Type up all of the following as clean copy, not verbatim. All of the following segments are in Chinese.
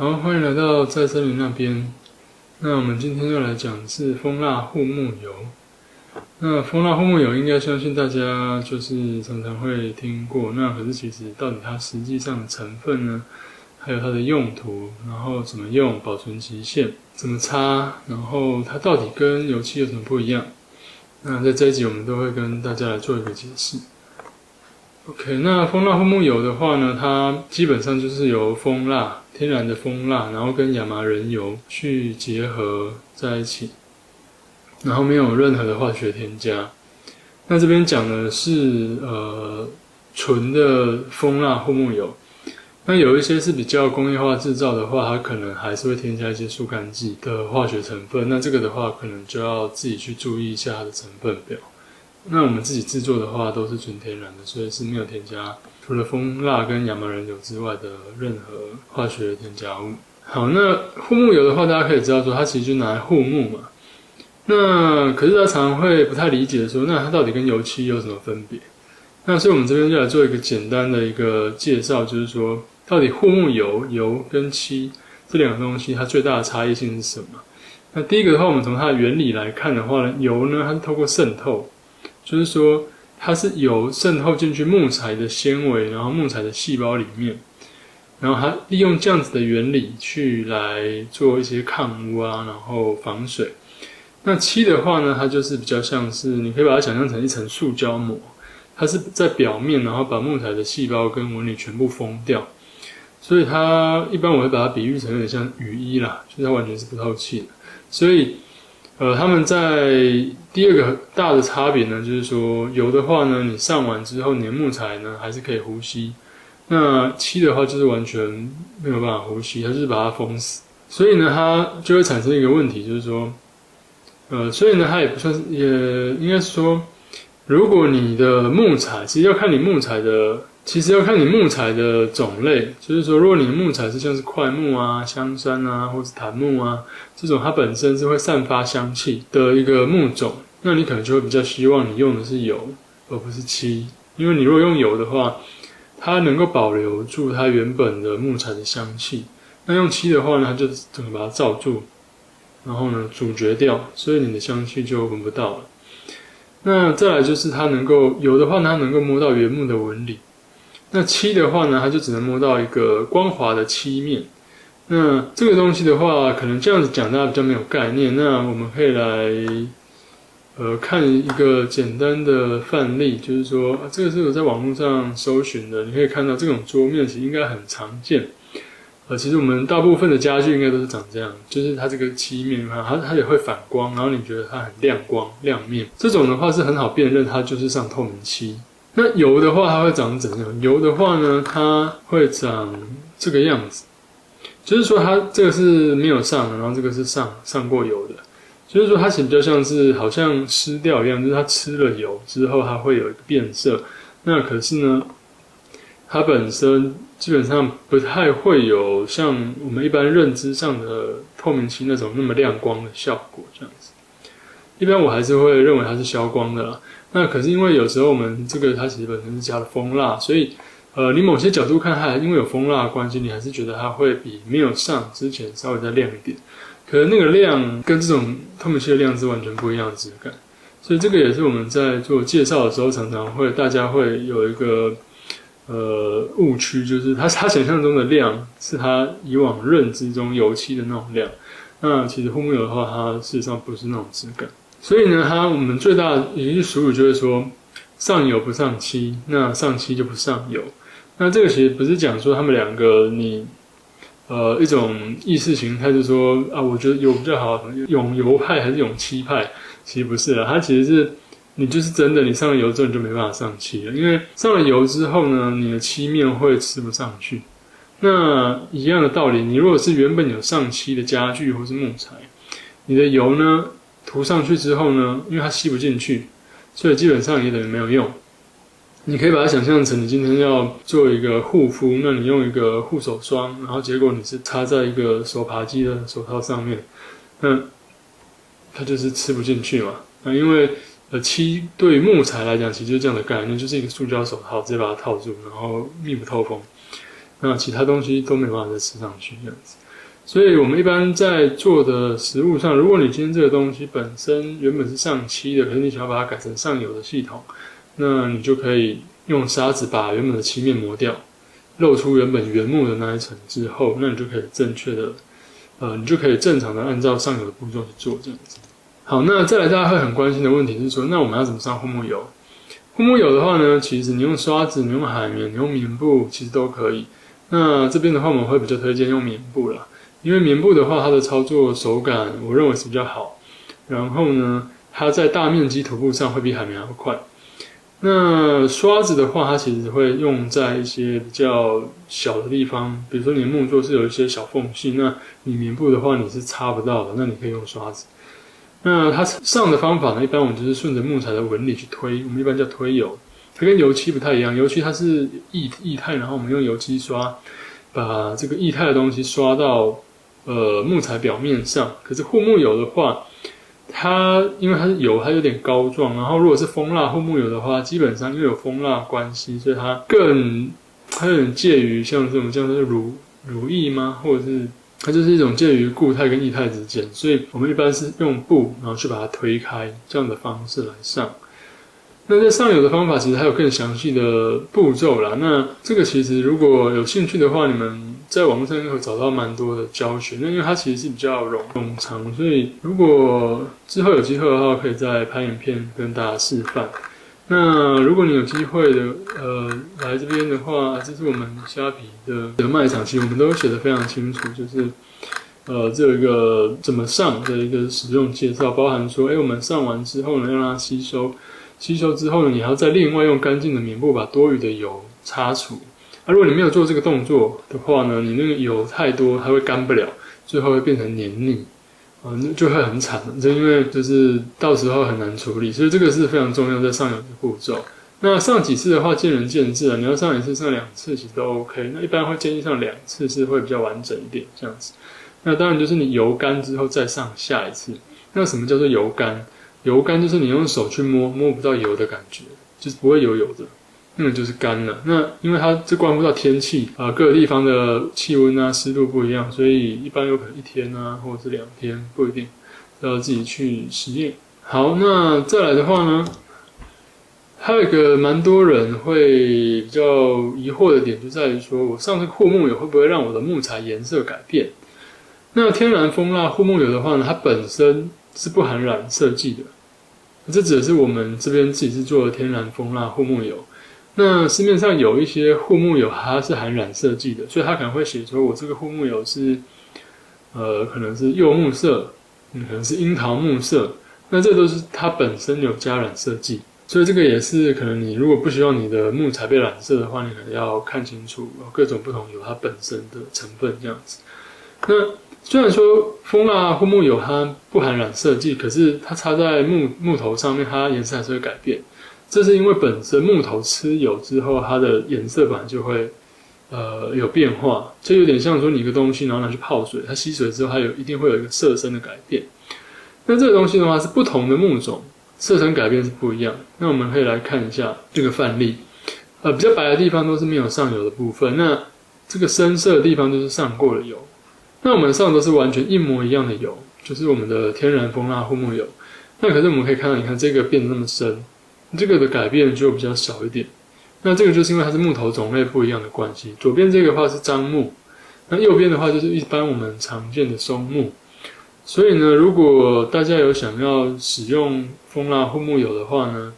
好，欢迎来到在森林那边。那我们今天要来讲的是蜂蜡护木油。那蜂蜡护木油应该相信大家就是常常会听过，那可是其实到底它实际上的成分呢，还有它的用途，然后怎么用，保存期限，怎么擦，然后它到底跟油漆有什么不一样？那在这一集我们都会跟大家来做一个解释。OK， 那蜂蜡护木油的话呢，它基本上就是由蜂蜡、天然的蜂蜡，然后跟亚麻仁油去结合在一起，然后没有任何的化学添加。那这边讲的是纯的蜂蜡护木油。那有一些是比较工业化制造的话，它可能还是会添加一些速干剂的化学成分。那这个的话，可能就要自己去注意一下它的成分表。那我们自己制作的话都是纯天然的，所以是没有添加除了蜂蜡跟亚麻仁油之外的任何化学添加物。好，那护木油的话，大家可以知道说它其实就拿来护木嘛。那可是大家常常会不太理解说，那它到底跟油漆有什么分别？那所以我们这边就来做一个简单的一个介绍，就是说到底护木油跟漆这两个东西它最大的差异性是什么？那第一个的话，我们从它的原理来看的话呢，油呢它是透过渗透。就是说，它是油渗透进去木材的纤维，然后木材的细胞里面，然后它利用这样子的原理去来做一些抗污啊，然后防水。那漆的话呢，它就是比较像是，你可以把它想象成一层塑胶膜，它是在表面，然后把木材的细胞跟纹理全部封掉。所以它一般我会把它比喻成有点像雨衣啦，就是它完全是不透气的。所以他们在第二个大的差别呢，就是说油的话呢，你上完之后，你的木材呢还是可以呼吸；那漆的话就是完全没有办法呼吸，它就是把它封死。所以呢，它就会产生一个问题，就是说，所以呢，它也不算是，也应该是说，如果你的木材，其实要看你木材的种类，就是说，如果你的木材是像是块木啊、香杉啊，或是檀木啊这种，它本身是会散发香气的一个木种，那你可能就会比较希望你用的是油，而不是漆，因为你如果用油的话，它能够保留住它原本的木材的香气，那用漆的话呢，它就整个把它罩住，然后呢阻绝掉，所以你的香气就闻不到了。那再来就是它能够油的话，它能够摸到原木的纹理。那漆的话呢，它就只能摸到一个光滑的漆面。那这个东西的话，可能这样子讲大家比较没有概念。那我们可以来看一个简单的范例，就是说，这个是我在网络上搜寻的，你可以看到这种桌面其实应该很常见。其实我们大部分的家具应该都是长这样，就是它这个漆面它也会反光，然后你觉得它很亮光亮面，这种的话是很好辨认它就是上透明漆。那油的话，它会长怎样？油的话呢，它会长这个样子，就是说它这个是没有上的，然后这个是上过油的，就是说它其实比较像是好像湿掉一样，就是它吃了油之后，它会有一个变色。那可是呢，它本身基本上不太会有像我们一般认知上的透明漆那种那么亮光的效果，这样子。一般我还是会认为它是消光的啦。那可是因为有时候我们这个它其实本身是加了蜂蜡，所以你某些角度看它，因为有蜂蜡的关系，你还是觉得它会比没有上之前稍微再亮一点。可是那个亮跟这种透明漆的亮是完全不一样的质感，所以这个也是我们在做介绍的时候常常会大家会有一个误区，就是他想象中的亮是他以往认知中油漆的那种亮，那其实护木油的话，它事实上不是那种质感。所以呢，我们最大的一句俗语就会说，上油不上漆，那上漆就不上油。那这个其实不是讲说他们两个你一种意识形态，就是说啊，我觉得油比较好，永油派还是永漆派，其实不是啦，它其实是你就是真的，你上了油之后你就没办法上漆了，因为上了油之后呢，你的漆面会吃不上去。那一样的道理，你如果是原本有上漆的家具或是木材，你的油呢涂上去之后呢，因为它吸不进去，所以基本上也等于没有用。你可以把它想象成你今天要做一个护肤，那你用一个护手霜，然后结果你是插在一个手扒鸡的手套上面，那它就是吃不进去嘛。那因为漆对于木材来讲，其实就是这样的概念，就是一个塑胶手套，直接把它套住，然后密不透风。那其他东西都没办法再吃上去这样子。所以我们一般在做的食物上，如果你今天这个东西本身原本是上漆的，可是你想要把它改成上油的系统，那你就可以用砂纸把原本的漆面磨掉，露出原本原木的那一层之后，那你就可以正确的，你就可以正常的按照上油的步骤去做这样子。好，那再来大家会很关心的问题是说，那我们要怎么上护木油？护木油的话呢，其实你用刷子、你用海绵、你用棉布，其实都可以。那这边的话，我们会比较推荐用棉布啦，因为棉布的话，它的操作手感我认为是比较好。然后呢，它在大面积涂布上会比海绵还要快。那刷子的话，它其实会用在一些比较小的地方，比如说你的木座是有一些小缝隙，那你棉布的话你是擦不到的，那你可以用刷子。那它上的方法呢，一般我们就是顺着木材的纹理去推，我们一般叫推油。它跟油漆不太一样，油漆它是液态，然后我们用油漆刷把这个液态的东西刷到木材表面上。可是护木油的话，它因为它是油，它有点膏状，然后如果是蜂蜡护木油的话，基本上因为有蜂蜡关系，所以它有点介于像这种乳液吗？或者是它就是一种介于固态跟液态之间，所以我们一般是用布，然后去把它推开这样的方式来上。那在上油的方法其实还有更详细的步骤啦。那这个其实如果有兴趣的话，你们在网络上会找到蛮多的教学。那因为它其实是比较冗长，所以如果之后有机会的话，可以再拍影片跟大家示范。那如果你有机会的来这边的话，这是我们虾皮的卖场，其实我们都写得非常清楚，就是这有一个怎么上的一个使用介绍，包含说，我们上完之后呢，让它吸收之后呢，你还要再另外用干净的棉布把多余的油擦除。如果你没有做这个动作的话呢，你那个油太多，它会干不了，最后会变成黏腻。那就会很惨，就因为就是到时候很难处理，所以这个是非常重要在上油的步骤。那上几次的话见仁见智啊，你要上1次、上2次其实都 OK。那一般会建议上2次是会比较完整一点这样子。那当然就是你油干之后再上下一次。那什么叫做油干？油干就是你用手去摸不到油的感觉，就是不会油的。那个就是干了。那因为它这关乎到天气各个地方的气温啊、湿度不一样，所以一般有可能1天啊，或者是2天，不一定，要自己去实验。好，那再来的话呢，还有一个蛮多人会比较疑惑的点，就在于说我上这个护木油会不会让我的木材颜色改变？那天然蜂蜡护木油的话呢，它本身是不含染色剂的，这指的是我们这边自己制作的天然蜂蜡护木油。那市面上有一些护木油，它是含染色剂的，所以它可能会写说我这个护木油是，可能是柚木色，可能是樱桃木色，那这都是它本身有加染色剂，所以这个也是可能你如果不希望你的木材被染色的话，你可能要看清楚各种不同油它本身的成分这样子。那虽然说蜂蜡护木油它不含染色剂，可是它插在木头上面，它颜色还是会改变。这是因为本身木头吃油之后，它的颜色本来就会有变化，就有点像说你一个东西然后拿去泡水，它吸水之后它一定会有一个色深的改变。那这个东西的话是不同的木种色深改变是不一样。那我们可以来看一下这个范例，比较白的地方都是没有上油的部分，那这个深色的地方就是上过了油。那我们上的都是完全一模一样的油，就是我们的天然蜂蜡护木油。那可是我们可以看到，你看这个变得那么深。这个的改变就比较少一点，那这个就是因为它是木头种类不一样的关系。左边这个的话是樟木，那右边的话就是一般我们常见的松木。所以呢，如果大家有想要使用蜂蜡护木油的话呢，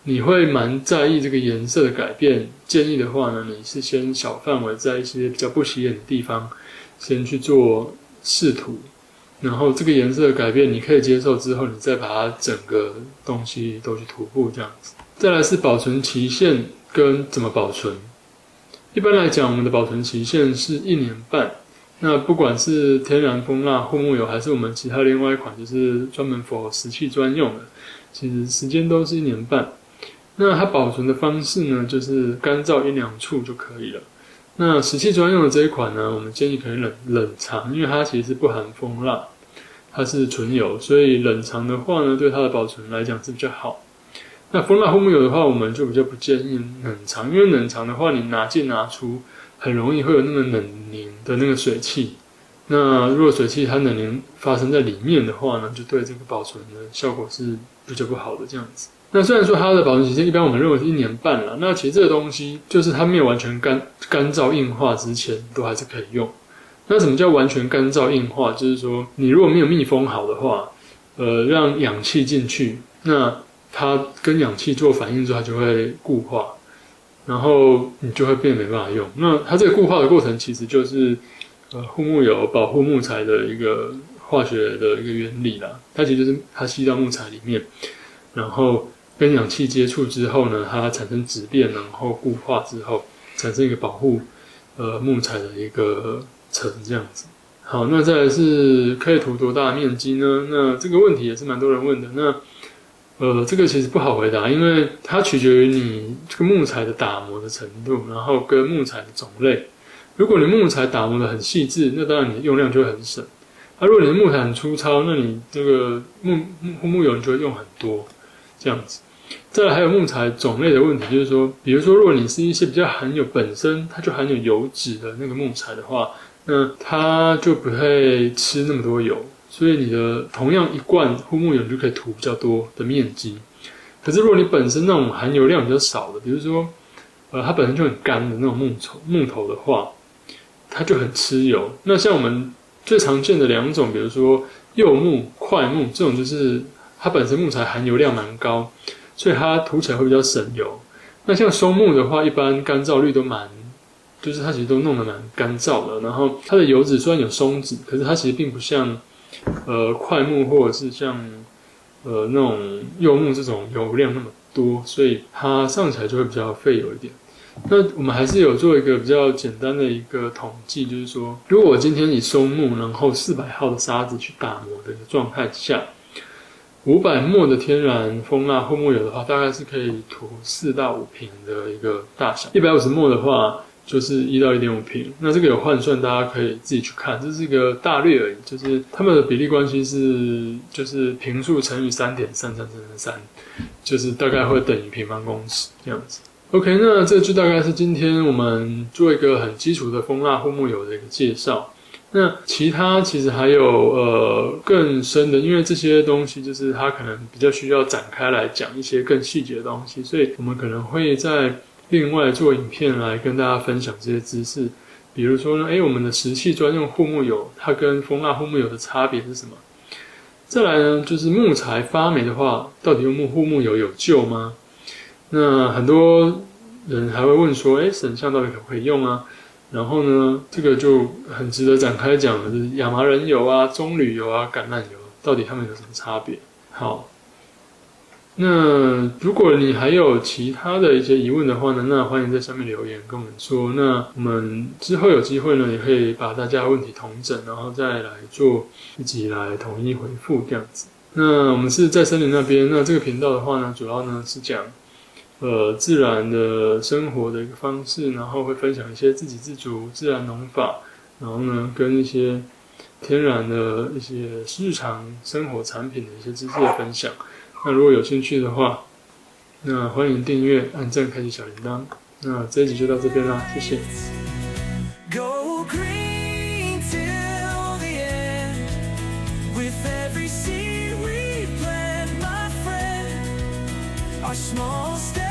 你会蛮在意这个颜色的改变。建议的话呢，你是先小范围在一些比较不起眼的地方，先去做试涂。然后这个颜色的改变你可以接受之后，你再把它整个东西都去涂布这样子。再来是保存期限跟怎么保存。一般来讲，我们的保存期限是1年半。那不管是天然蜂蜡护木油，还是我们其他另外一款就是专门 for 食器专用的，其实时间都是1年半。那它保存的方式呢，就是干燥阴凉处就可以了。那食器专用的这一款呢，我们建议可以冷藏，因为它其实是不含蜂蜡，它是纯油，所以冷藏的话呢，对它的保存来讲是比较好。那蜂蜡护木油的话，我们就比较不建议冷藏，因为冷藏的话，你拿进拿出很容易会有那么冷凝的那个水汽，那如果水汽它能发生在里面的话呢，就对这个保存的效果是比较不好的这样子。那虽然说它的保存期间一般我们认为是1年半啦，那其实这个东西就是它没有完全干燥硬化之前都还是可以用。那什么叫完全干燥硬化？就是说你如果没有密封好的话，让氧气进去，那它跟氧气做反应之后，它就会固化，然后你就会变没办法用。那它这个固化的过程其实就是护木油保护木材的一个化学的一个原理啦。它其实就是它吸到木材里面，然后跟氧气接触之后呢，它产生质变，然后固化之后产生一个保护木材的一个层这样子。好，那再来是可以涂多大的面积呢？那这个问题也是蛮多人问的。那这个其实不好回答，因为它取决于你这个木材的打磨的程度，然后跟木材的种类。如果你木材打磨的很细致，那当然你的用量就会很省。如果你的木材很粗糙，那你这个护木油你就会用很多这样子。再来还有木材种类的问题，就是说，比如说如果你是一些比较本身它就含有油脂的那个木材的话，那它就不会吃那么多油，所以你的同样一罐护木油你就可以涂比较多的面积。可是如果你本身那种含油量比较少的，比如说它本身就很干的那种木头的话，它就很吃油。那像我们最常见的2种，比如说柚木、块木，这种就是它本身木材含油量蛮高，所以它涂起来会比较省油。那像松木的话，一般干燥率都就是它其实都弄得蛮干燥的，然后它的油脂虽然有松脂，可是它其实并不像块木或者是像那种柚木这种油量那么多，所以它上起来就会比较费油一点。那我们还是有做一个比较简单的一个统计，就是说，如果我今天以松木然后400号的沙子去打磨的一个状态下，500ml的天然蜂蜡护木油的话，大概是可以涂4到5瓶的一个大小。150ml的话，就是1到1.5瓶。那这个有换算，大家可以自己去看，这是一个大略而已。就是它们的比例关系就是坪数乘以3.3333，就是大概会等于平方公尺这样子。OK， 那这就大概是今天我们做一个很基础的蜂蜡护木油的一个介绍。那其他其实还有更深的，因为这些东西就是它可能比较需要展开来讲一些更细节的东西，所以我们可能会再另外做影片来跟大家分享这些知识。比如说呢，我们的石器专用护木油，它跟蜂蜡护木油的差别是什么？再来呢，就是木材发霉的话，到底用护木油有救吗？那很多人还会问说，省橡到底可不可以用啊？然后呢，这个就很值得展开讲的，就是亚麻仁油啊、棕榈油啊、橄榄油，到底它们有什么差别？好，那如果你还有其他的一些疑问的话呢，那欢迎在下面留言跟我们说。那我们之后有机会呢，也可以把大家的问题统整，然后再来做一起来统一回复这样子。那我们是在森林那边，那这个频道的话呢，主要呢是讲自然的生活的一个方式，然后会分享一些自给自足、自然农法，然后呢跟一些天然的一些日常生活产品的一些知识的分享。那如果有兴趣的话，那欢迎订阅、按赞、开启小铃铛。那这一集就到这边啦，谢谢。Go green till the end, with every seed we plant, my friend, our small step